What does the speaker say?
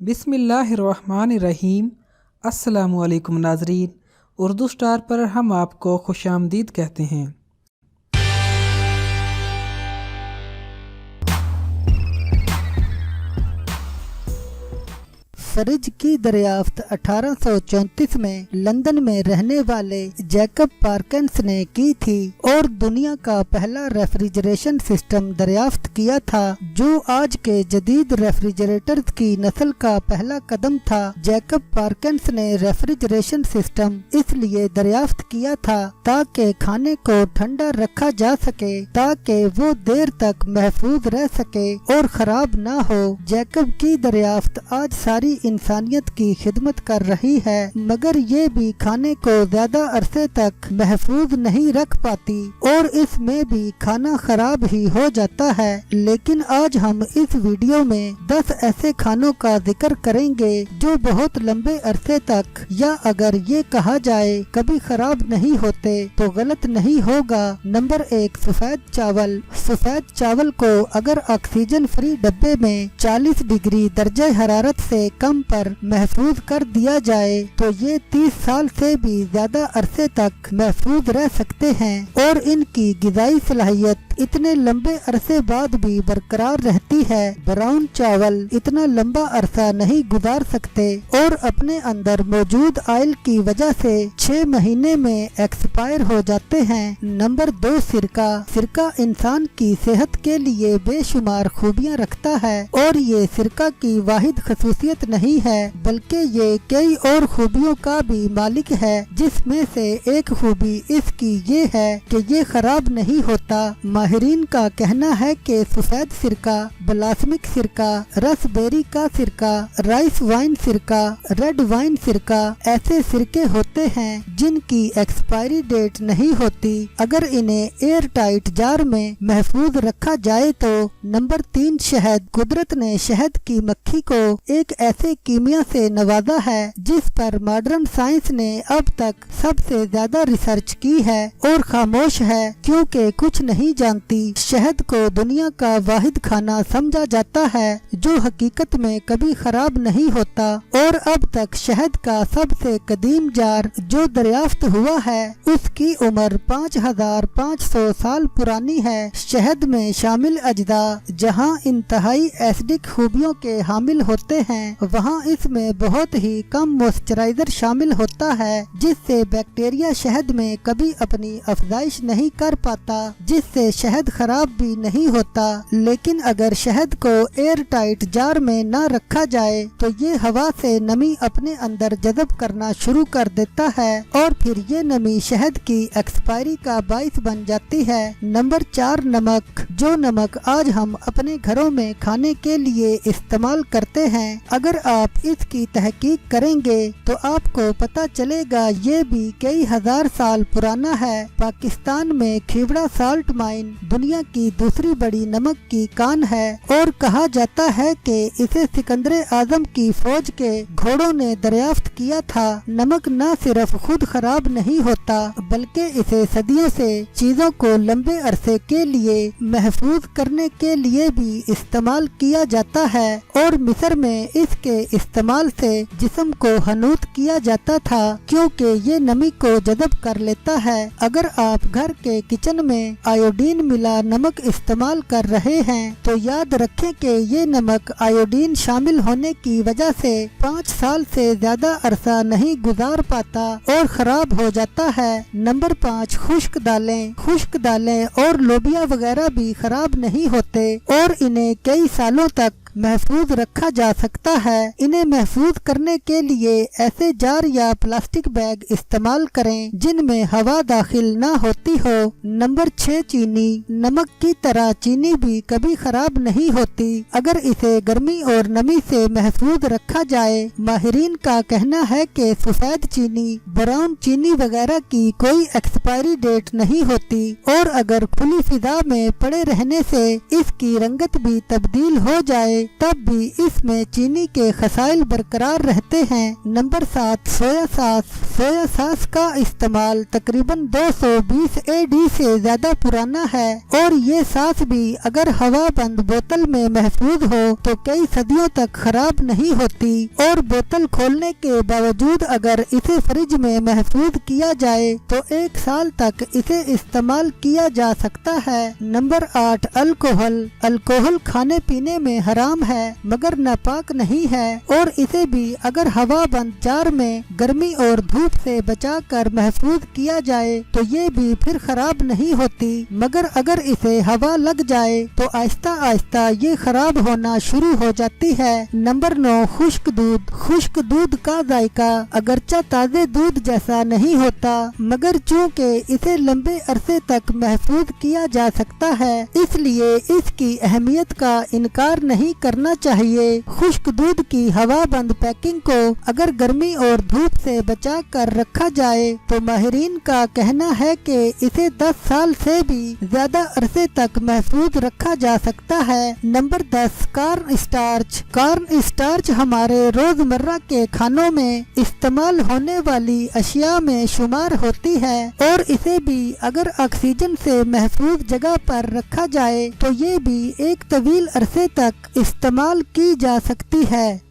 बिस्मिल्लाहिर्रहमानिर्रहीम। अस्सलामुअलैकुम नाज़रीन, उर्दू स्टार पर हम आपको खुशामदीद कहते हैं। फरिज की दरियाफ्त 1834 में लंदन में रहने वाले जैकब पार्किंस ने की थी और दुनिया का पहला रेफ्रिजरेशन सिस्टम दरियाफ्त किया था, जो आज के जदीद रेफ्रिजरेटर्स की नस्ल का पहला कदम था। जैकब पार्किंस ने रेफ्रिजरेशन सिस्टम इसलिए दरियाफ्त किया था ताकि खाने को ठंडा रखा जा सके, ताकि वो देर तक महफूज रह सके और खराब ना हो। जैकब की दरियाफ्त आज सारी इंसानियत की खिदमत कर रही है, मगर ये भी खाने को ज्यादा अरसे तक महफूज नहीं रख पाती और इसमें भी खाना खराब ही हो जाता है। लेकिन आज हम इस वीडियो में 10 ऐसे खानों का जिक्र करेंगे जो बहुत लंबे अरसे तक, या अगर ये कहा जाए कभी खराब नहीं होते तो गलत नहीं होगा। नंबर 1, सफेद चावल। सफेद चावल को अगर ऑक्सीजन फ्री डब्बे में 40 डिग्री दर्जे हरारत से कम पर महफूज कर दिया जाए तो ये 30 साल से भी ज्यादा अरसे तक महफूज रह सकते हैं और इनकी गिज़ाई सलाहियत इतने लंबे अरसे बाद भी बरकरार रहती है। ब्राउन चावल इतना लंबा अरसा नहीं गुजार सकते और अपने अंदर मौजूद ऑयल की वजह से 6 महीने में एक्सपायर हो जाते हैं। नंबर 2, सिरका। सिरका इंसान की सेहत के लिए बेशुमार खूबियाँ रखता है और ये सिरका की वाहिद खसूसियत नहीं है, बल्कि ये कई और खूबियों का भी मालिक है, जिसमें से एक खूबी इसकी ये है कि ये खराब नहीं होता। माहिरीन का कहना है कि सफेद सिरका, बलासमिक सिरका, रसबेरी का सिरका, राइस वाइन सिरका, रेड वाइन सिरका ऐसे सिरके होते हैं जिनकी एक्सपायरी डेट नहीं होती अगर इन्हें एयर टाइट जार में महफूज रखा जाए तो। नंबर 3, शहद। कुदरत ने शहद की मक्खी को एक ऐसे कीमिया से नवाजा है जिस पर मॉडर्न साइंस ने अब तक सबसे ज्यादा रिसर्च की है और खामोश है क्योंकि कुछ नहीं जानती। शहद को दुनिया का वाहिद खाना समझा जाता है जो हकीकत में कभी खराब नहीं होता और अब तक शहद का सबसे कदीम जार जो दरियाफ्त हुआ है उसकी उम्र 5500 साल पुरानी है। शहद में शामिल अजदा जहां इंतहाई एसिडिक खूबियों के हामिल होते हैं, वहाँ इसमें बहुत ही कम मॉइस्चराइजर शामिल होता है जिससे बैक्टीरिया शहद में कभी अपनी अफजाइश नहीं कर पाता, जिससे शहद खराब भी नहीं होता। लेकिन अगर शहद को एयर टाइट जार में न रखा जाए तो ये हवा से नमी अपने अंदर जज़ब करना शुरू कर देता है और फिर ये नमी शहद की एक्सपायरी का बाइस बन जाती है। नंबर 4, नमक। जो नमक आज हम अपने घरों में खाने के लिए इस्तेमाल करते हैं, अगर आप इसकी तहकीक करेंगे तो आपको पता चलेगा ये भी कई हजार साल पुराना है। पाकिस्तान में खिवड़ा साल्ट माइन दुनिया की दूसरी बड़ी नमक की कान है और कहा जाता है कि इसे सिकंदर आजम की फौज के घोड़ों ने दरियाफ्त किया था। नमक न सिर्फ खुद खराब नहीं होता बल्कि इसे सदियों से चीजों को लंबे अरसे के लिए महफूज करने के लिए भी इस्तेमाल किया जाता है और मिस्र में इसके इस्तेमाल से जिस्म को हनूत किया जाता था क्योंकि ये नमी को जज़ब कर लेता है। अगर आप घर के किचन में आयोडीन मिला नमक इस्तेमाल कर रहे हैं तो याद रखें कि ये नमक आयोडीन शामिल होने की वजह से 5 साल से ज्यादा अरसा नहीं गुजार पाता और खराब हो जाता है। नंबर 5, खुश्क दालें। खुश्क दालें और लोबिया वगैरह भी खराब नहीं होते और इन्हें कई सालों तक महफूज रखा जा सकता है। इन्हें महफूज करने के लिए ऐसे जार या प्लास्टिक बैग इस्तेमाल करें जिनमें हवा दाखिल न होती हो। नंबर 6, चीनी। नमक की तरह चीनी भी कभी खराब नहीं होती अगर इसे गर्मी और नमी से महफूज रखा जाए। माहिरीन का कहना है कि सफेद चीनी, ब्राउन चीनी वगैरह की कोई एक्सपायरी डेट नहीं होती और अगर खुली फिजा में पड़े रहने से इसकी रंगत भी तब्दील हो जाए तब भी इसमें चीनी के खसाइल बरकरार रहते हैं। Number 7, soya sauce. Soya sauce का इस्तेमाल तकरीबन 220 AD से ज्यादा पुराना है और ये सॉस भी अगर हवा बंद बोतल में महफूज हो तो कई सदियों तक खराब नहीं होती और बोतल खोलने के बावजूद अगर इसे फ्रिज में महफूज किया जाए तो 1 साल तक इसे इस्तेमाल किया जा सकता है। Number 8, alcohol. अल्कोहल खाने पीने में हराम है मगर नापाक नहीं है और इसे भी अगर हवा बंद जार में गर्मी और धूप से बचाकर महफूज किया जाए तो ये भी फिर खराब नहीं होती, मगर अगर इसे हवा लग जाए तो आहिस्ता आहिस्ता ये खराब होना शुरू हो जाती है। नंबर 9, खुश्क दूध। खुश्क दूध का जायका अगरचे ताज़े दूध जैसा नहीं होता मगर चूँकि इसे लंबे अरसे तक महफूज किया जा सकता है इसलिए इसकी अहमियत का इनकार नहीं करना चाहिए। खुश्क दूध की हवा बंद पैकिंग को अगर गर्मी और धूप से बचा कर रखा जाए तो माहिरीन का कहना है कि इसे 10 साल से भी ज्यादा अरसे तक महफूज रखा जा सकता है। Number 10, corn starch. Corn starch हमारे रोजमर्रा के खानों में इस्तेमाल होने वाली अशिया में शुमार होती है और इसे भी अगर ऑक्सीजन से महफूज जगह पर रखा जाए तो ये भी एक तवील अरसे तक इस्तेमाल की जा सकती है।